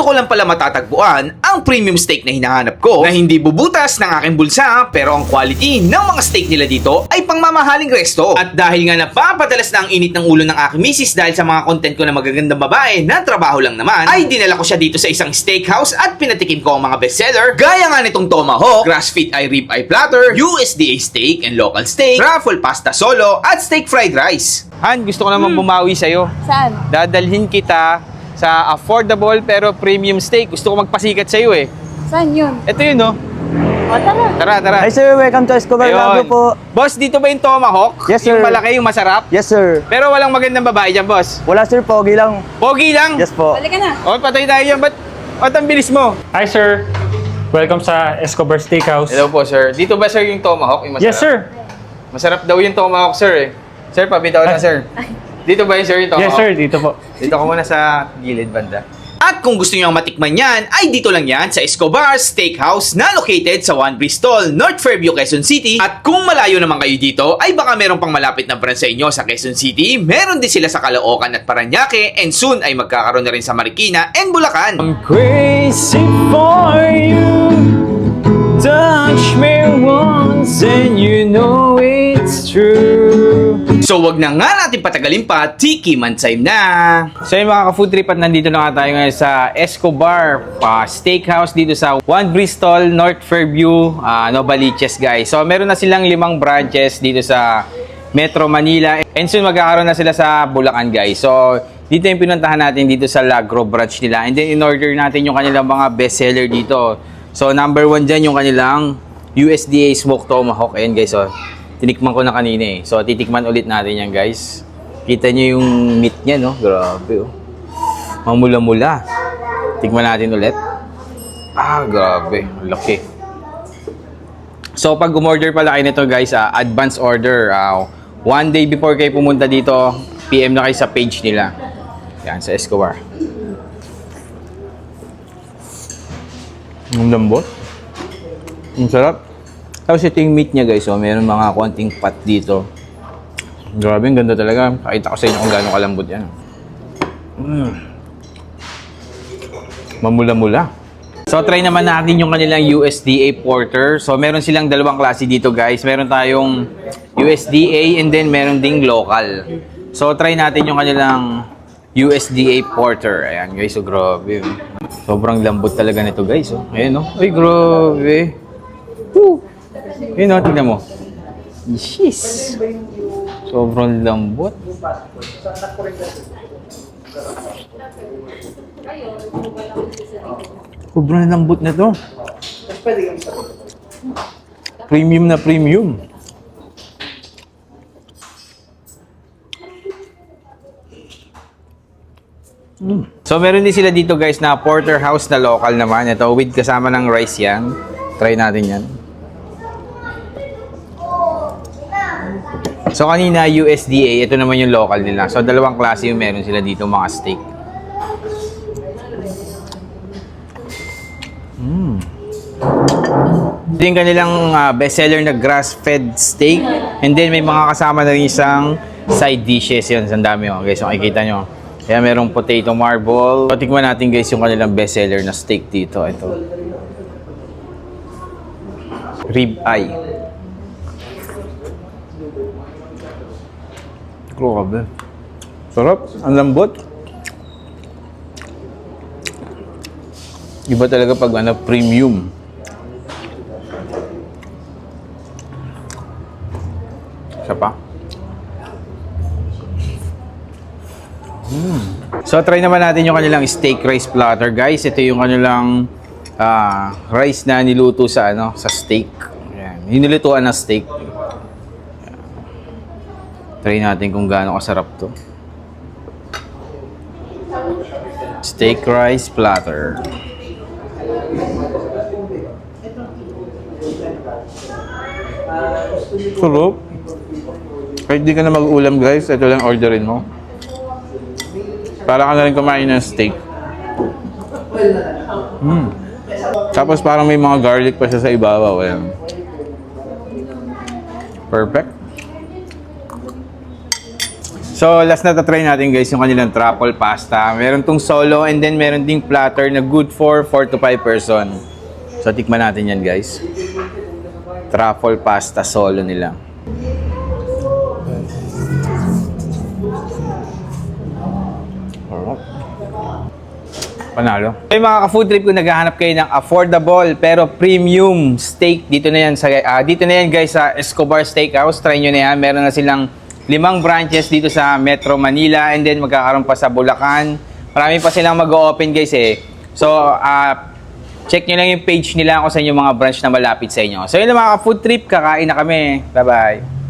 dito ko lang pala matatagpuan ang premium steak na hinahanap ko na hindi bubutas ng aking bulsa, pero ang quality ng mga steak nila dito ay pangmamahaling resto. At dahil nga napapadalas na ang init ng ulo ng aking misis dahil sa mga content ko na magagandang babae na trabaho lang naman, ay dinala ko siya dito sa isang steakhouse at pinatikim ko ang mga bestseller gaya nga nitong tomahawk, grass-fed eye rib eye platter, USDA steak and local steak, truffle pasta solo at steak fried rice. Han, gusto ko naman bumawi sa'yo. Saan? Dadalhin kita sa affordable pero premium steak. Gusto ko magpasikat sa'yo eh. Saan yun? Ito yun, no? O, tara. Tara. Hi sir, welcome to Escobar Lago po. Boss, dito ba yung tomahawk? Yes, sir. Yung malaki, yung masarap? Yes sir. Pero walang magandang babae dyan, boss. Wala sir, pogi lang. Pogi lang? Yes po. Balik ka na. O, patay tayo dyan. Ba't ang bilis mo? Hi sir, welcome sa Escobar Steakhouse. Hello po, sir. Dito ba, sir, yung tomahawk? Yung masarap? Yes sir. Masarap daw yung tomahawk, sir eh. Sir, pabitaw na, sir. Dito ba yung sir yung tomahawk? Yes sir, dito po. Dito ko muna sa gilid banda. At kung gusto niyo matikman yan, ay dito lang yan sa Escobar Steakhouse na located sa One Bristol, North Fairview, Quezon City. At kung malayo naman kayo dito, ay baka meron pang malapit na branch sa inyo sa Quezon City. Meron din sila sa Caloocan at Parañaque, and soon ay magkakaroon na rin sa Marikina and Bulacan. I'm crazy for you. Touch me once and you know it's true. So wag na nga natin patagalin pa, tiki man time na. So yung mga ka-food trip at nandito na nga tayo ngayon sa Escobar Steakhouse dito sa One Bristol, North Fairview, Novaliches guys. So meron na silang 5 branches dito sa Metro Manila and soon magkakaroon na sila sa Bulacan guys. So dito yung pinuntahan natin dito sa Lagro branch nila, and then in-order natin yung kanilang mga bestseller dito. So number 1 dyan yung kanilang USDA Smoked Tomahawk. Ayan guys, so tinikman ko na kanina eh. So titikman ulit natin yan guys. Kita nyo yung meat niya, no? Grabe oh. Mamula-mula. Tikman natin ulit. Grabe. Laki. So pag umorder pala kayo nito guys, advance order. 1 day before kayo pumunta dito, PM na kayo sa page nila. Yan, sa Escobar. Ang lambot. Ang sarap. Tapos ito yung meat niya guys, so meron mga konting fat dito. Grabe, ang ganda talaga. Pakita ko sa inyo kung gaano kalambot yan. Mamula-mula. So try naman natin yung kanilang USDA Porter. So meron silang 2 klase dito guys. Meron tayong USDA and then meron ding local. So try natin yung kanilang USDA Porter. Ayan guys, so grabe. Sobrang lambot talaga nito guys. Oh. Ayan oh. Ay, grabe. Woo! Ayun oh, tignan mo. Jeez. Sobrang lambot. Sobrang lambot na to. Premium na premium. So meron din sila dito guys na porterhouse na local naman. Ito with kasama ng rice yan. Try natin yan. So kanina USDA, ito naman yung local nila. So 2 klase yung meron sila dito mga steak. Ito yung kanilang bestseller na grass-fed steak. And then may mga kasama na rin isang side dishes yun. Ang dami oh. Guys, so makikita nyo. Kaya merong potato marble. So, tikman natin guys yung kanilang bestseller na steak dito. Ito. Rib eye. Grabe. Sarap. Ang lambot. Iba talaga pag premium. Isa pa. So try naman natin yung kanilang steak rice platter guys. Ito yung kanilang rice na niluto sa sa steak. Ayan. Hinilutuan na steak. Ayan. Try natin kung gaano kasarap to. Steak rice platter. Sarap. Kahit di ka na mag-ulam guys, ito lang orderin mo. Para ka na rin kumain ng steak. Tapos parang may mga garlic pa siya sa ibabaw. Ayan. Perfect. So, last na try natin guys yung kanilang truffle pasta. Meron tong solo and then meron ding platter na good for 4 to 5 person. So, tikman natin yan guys. Truffle pasta solo nila. Panalo. So, yung mga ka-food trip, kung naghahanap kayo ng affordable pero premium steak, dito na yan guys sa Escobar Steakhouse. Try nyo na yan. Meron na silang 5 branches dito sa Metro Manila and then magkakaroon pa sa Bulacan. Marami pa silang mag-o-open guys eh. So, check nyo lang yung page nila kung saan yung mga branch na malapit sa inyo. So, yun lang mga ka-food trip. Kakain na kami. Bye-bye.